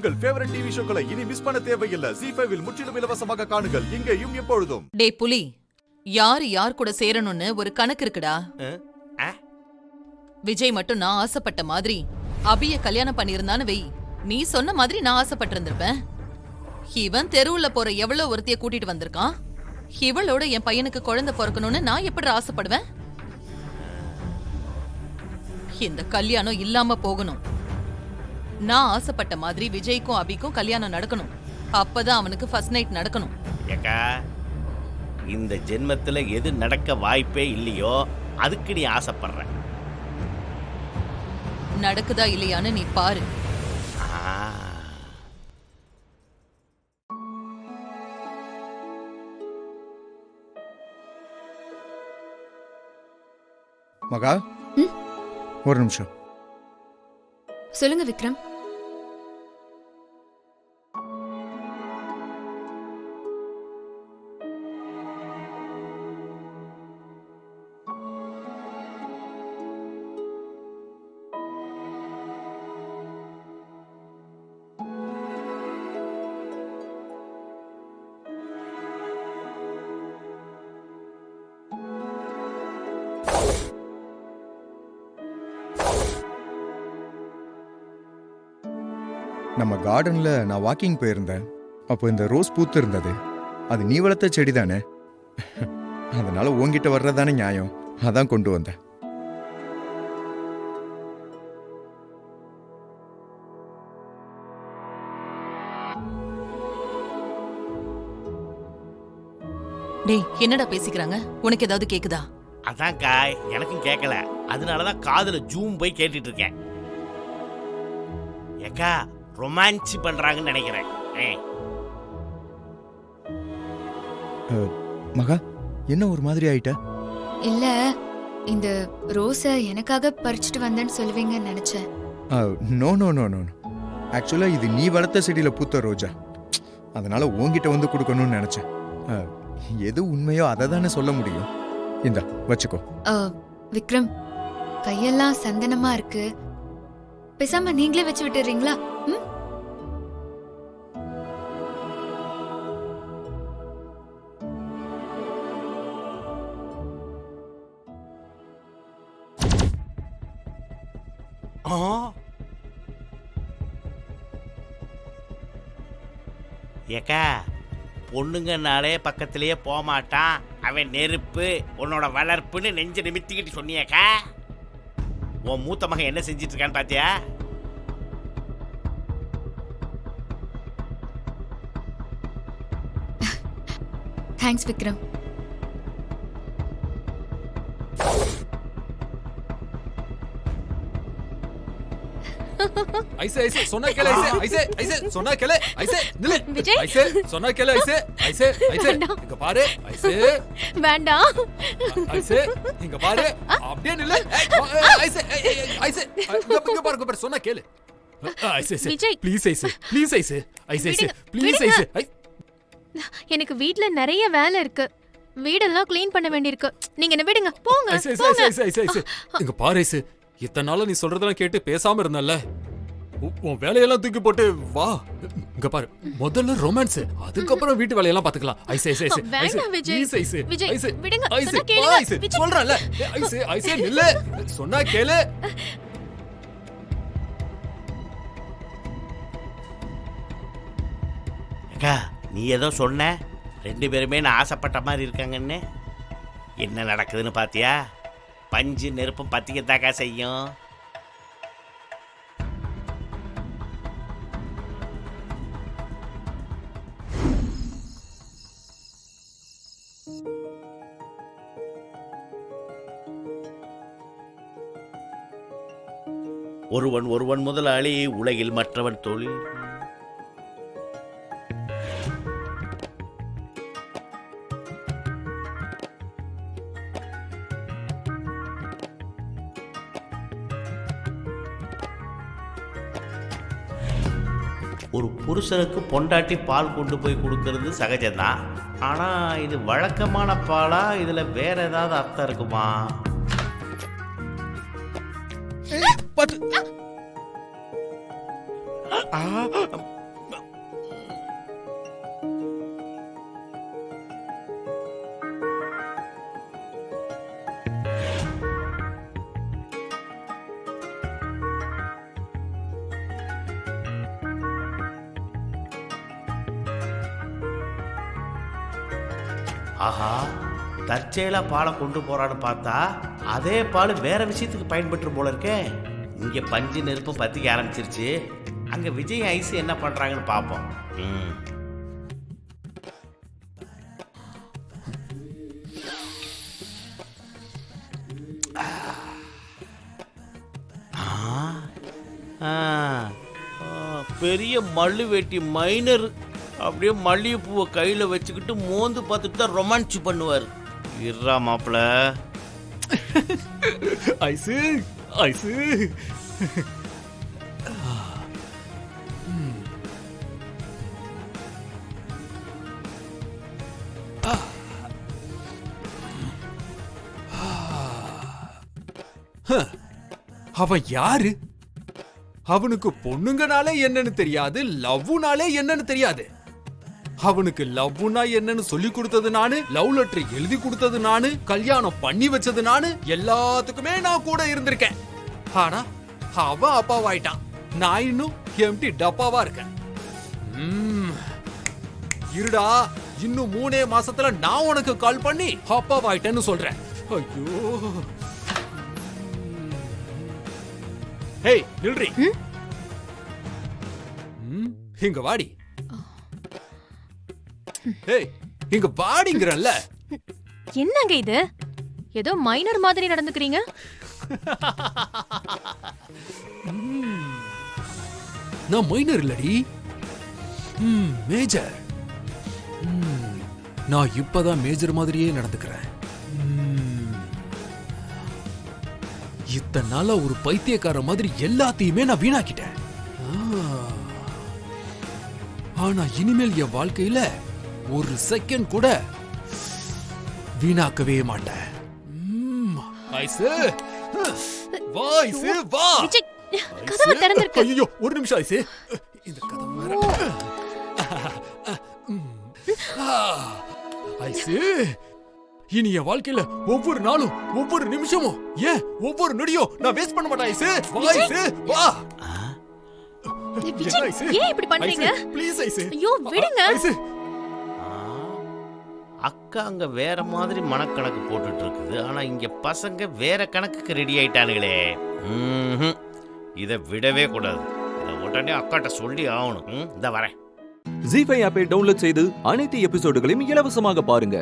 உங்கள் favourite TV ஷோக்களை இனி miss பண்ண தேவையில்லை. ZEE5 இல் முற்றிலும் இலவசமாக காணுங்கள். இங்கேயும் எப்பொழுதும். டேய் புலி, யார் கூட சேரணும்னு ஒரு கணக்கு இருக்குடா. விஜய் மட்டும் நான் ஆசைப்பட்ட மாதிரி அபிய கல்யாணம் பண்ணியிருந்தான்னு வெய், நீ சொன்ன மாதிரி நான் ஆசைப்பட்டிருந்திருப்பேன். இவன் தெருவுல போற எவ்வளவு ஒருத்திய கூட்டிட்டு வந்திருக்கான். இவளோட என் பையனுக்கு குழந்தை பிறக்கணும்னு நான் எப்படி ஆசைப்படுவேன்? இந்த கல்யாணம் இல்லாம போகணும். நான் ஆசைப்பட்ட மாதிரி விஜய்க்கும் அபிக்கும் கல்யாணம் நடக்கணும். அப்பதான் அவனுக்கு ஃபர்ஸ்ட் நைட் நடக்கணும். ஏக்கா, இந்த ஜென்மத்துல எது நடக்க வாய்ப்பே இல்லையோ அதுக்கு நீ ஆசைப்படுற. நடக்குதா இல்லையான்னு நீ பாரு. மகா, ஒரு நிமிஷம். சொல்லுங்க விக்ரம். நம்ம கார்டன்ல நான் வாக்கிங் போயிருந்தேன். அப்போ இந்த ரோஸ் பூத்து இருந்தது. அது நீ வளர்த்த செடி தானே, அதனால உன்கிட்ட வர்றதானே நியாயம். அதான் கொண்டு வந்தேன். டேய், என்னடா பேசிக்கிறாங்க? உனக்கு ஏதாவது கேக்குதா? அதான்க்கா, எனக்கும் கேட்கல. அதனாலதான் காதுல ஜூம் போய் கேட்டுட்டு இருக்கேன். ஏக்கா, ரொமான்ஸ் பண்றாங்கன்னு நினைக்கிறேன். மகா, என்ன ஒரு மாதிரி ஆயிட்ட? இல்ல, இந்த ரோஸ எனக்காக பறிச்சுட்டு வந்தேன்னு சொல்லுவீங்கன்னு நினைச்சேன். No no no no. ஆக்சுவலா இது நீ வளர்த்த செடியில பூத்த ரோஜா, அதனால உன்கிட்ட வந்து கொடுக்கணும்னு நினைச்சேன். எது உண்மையோ அதை தானே சொல்ல முடியும். இந்தா வச்சுக்கோ. விக்ரம், கையெல்லாம் சந்தனமா இருக்கு. பேசாம நீங்களே வச்சு விட்டுறீங்களா? ஏக்கா, பொண்ணுங்கனாலே பக்கத்திலேயே போகமாட்டான், அவன் நெருப்பு, உன்னோட வளர்ப்புன்னு நெஞ்சு நிமித்திக்கிட்டு சொன்னியக்கா. உன் மூத்த மகன் என்ன செஞ்சிட்டு இருக்கான்னு பாத்தியா? தேங்க்ஸ் விக்ரம். ஐசே ஐசே சொன்னா கேளு. ஐசே ஐசே சொன்னா கேளு. ஐசே நில்லு. ஐசே சொன்னா கேளு. ஐசே ஐசே ஐசே இங்க பாரு. ஐசே வேண்டாம். ஐசே இங்க பாரு. அப்படியே நில்லு. ஐசே ஐசே இங்க பாரு சொன்னா கேளு. ஐசே ஐசே ப்ளீஸ் ஐசே ப்ளீஸ் ஐசே ஐசே ஐசே ப்ளீஸ் ஐசே. எனக்கு வீட்ல நிறைய வேலை இருக்கு. வீடெல்லாம் க்ளீன் பண்ண வேண்டியிருக்கு. நீங்க என்ன விடுங்க, போங்க. ஐசே ஐசே ஐசே ஐசே இங்க பாரு. ஐசே, இத்தனை நாளா நீ சொல்றதெல்லாம் கேட்டு பேசாம இருந்தல்ல, உன் வேலையெல்லாம் தூக்கி போட்டு வா. இங்க பாரு, முதல்ல ரொமான்ஸ், அதுக்கப்புறம் வீட்டு வேலையெல்லாம் பாத்துக்கலாம். ஐசே ஐசே ஐசே வேண்டாம் விஜய். ஐசே விஜய், ஐசே விடுங்க. ஐசே சொன்னா கேளுங்க. ஐசே விஜய், சொல்றல. ஐசே ஐசே நில்லு. சொன்னா கேளு. அக்கா, நீ ஏதோ சொன்ன, ரெண்டு பேருமே நான் ஆசைப்பட்ட மாதிரி இருக்காங்கன்னு. என்ன நடக்குதுன்னு பாத்தியா? பஞ்சு நெருப்பும் பத்திக்கத்தாக்கா செய்யும். ஒருவன் முதலாளி, உலகில் மற்றவன் தொழில். ஒரு புருஷனுக்கு பொண்டாட்டி பால் கொண்டு போய் கொடுக்கறது சகஜம்தான். ஆனால் இது வழக்கமான பாலா, இதில் வேற ஏதாவது அர்த்தம் இருக்குமா? ஆஹா, தற்செயலா பாலை கொண்டு போறான்னு பார்த்தா அதே பால் வேற விஷயத்துக்கு பயன்பட்டு போல இருக்கே. இங்க பஞ்சு நெருப்பு பத்திக்க ஆரம்பிச்சிருச்சு. அங்க விஜய் ஐஸ் என்ன பண்றாங்கன்னு பார்ப்போம். பெரிய மல்லு வெட்டி மைனர் அப்படியே மல்லிகைப்பூவை கையில வச்சுக்கிட்டு மோந்து பார்த்துட்டு தான் ரொமான்ஸ் பண்ணுவார். இர்ரா மாப்பிள. ஐசு ஐசு. அவன் யாரு? அவனுக்கு பொண்ணுங்கனாலே என்னன்னு தெரியாது, லவ்வுனாலே என்னன்னு தெரியாது. அவனுக்கு லவ்னா என்னன்னு சொல்லி கொடுத்தது நானு, லவ் லெட்டர் எழுதி கொடுத்தது நானு, கல்யாணம் பண்ணி வச்சது நானு, எல்லாத்துக்குமே நான் கூட இருந்திருக்கேன். ஆனா அவன் அப்பாவாயிட்டான். நான் இன்னும் எம்டி டப்பாவா இருக்கேன். இருடா, இன்னும் 3 மாசத்துல நான் உனக்கு கால் பண்ணி அப்பாவாயிட்டேன்னு சொல்றேன். ஐயோ. ஹேய் நில்றி. இங்க வாடி. ஹேய் இங்க வாடிங்கறல்ல. என்னங்க இது? ஏதோ மைனர் மாதிரி நடந்துக்கிறீங்க. நான் மைனர் இல்லடி, மேஜர். நான் இப்பதான் மேஜர் மாதிரியே நடந்துக்கிறேன். இத்தனை நாளா ஒரு பைத்தியக்கார மாதிரி எல்லாத்தையுமே நான் வீணாக்கிட்டேன். ஆனா இனிமேல் என் வாழ்க்கையில ஒரு செகண்ட் கூட வீணாக்கவே மாட்டேன். ஐசு வா, ஐசு வா. விஜய், கதவு திறந்திருக்கு. ஐயோ ஒரு நிமிஷம் ஐசு. இந்த கதவு வேற. ஐசு, இனி என் வாழ்க்கையில ஒவ்வொரு நாளும் ஒவ்வொரு நிமிஷமும் ஏன் ஒவ்வொரு நொடியும் நான் வேஸ்ட் பண்ண மாட்டேன். ஐசு வா, ஐசு வா. விஜய், ஏன் இப்படி பண்றீங்க? ப்ளீஸ் ஐசு. ஐயோ விடுங்க. ஐசு, அக்கா அங்க வேற மாதிரி மனக்கணக்கு போட்டுட்டு இருக்குது. ஆனா இங்க பசங்க வேற கணக்குக்கு ரெடி ஆயிட்டானுங்களே. இதை விடவே கூடாது. இதை உடனே அக்காட்ட சொல்லி ஆகணும். இந்த வரேன். ஜீ5 ஆப்பை டவுன்லோட் செய்து அனைத்து எபிசோடுகளையும் இலவசமாக பாருங்க.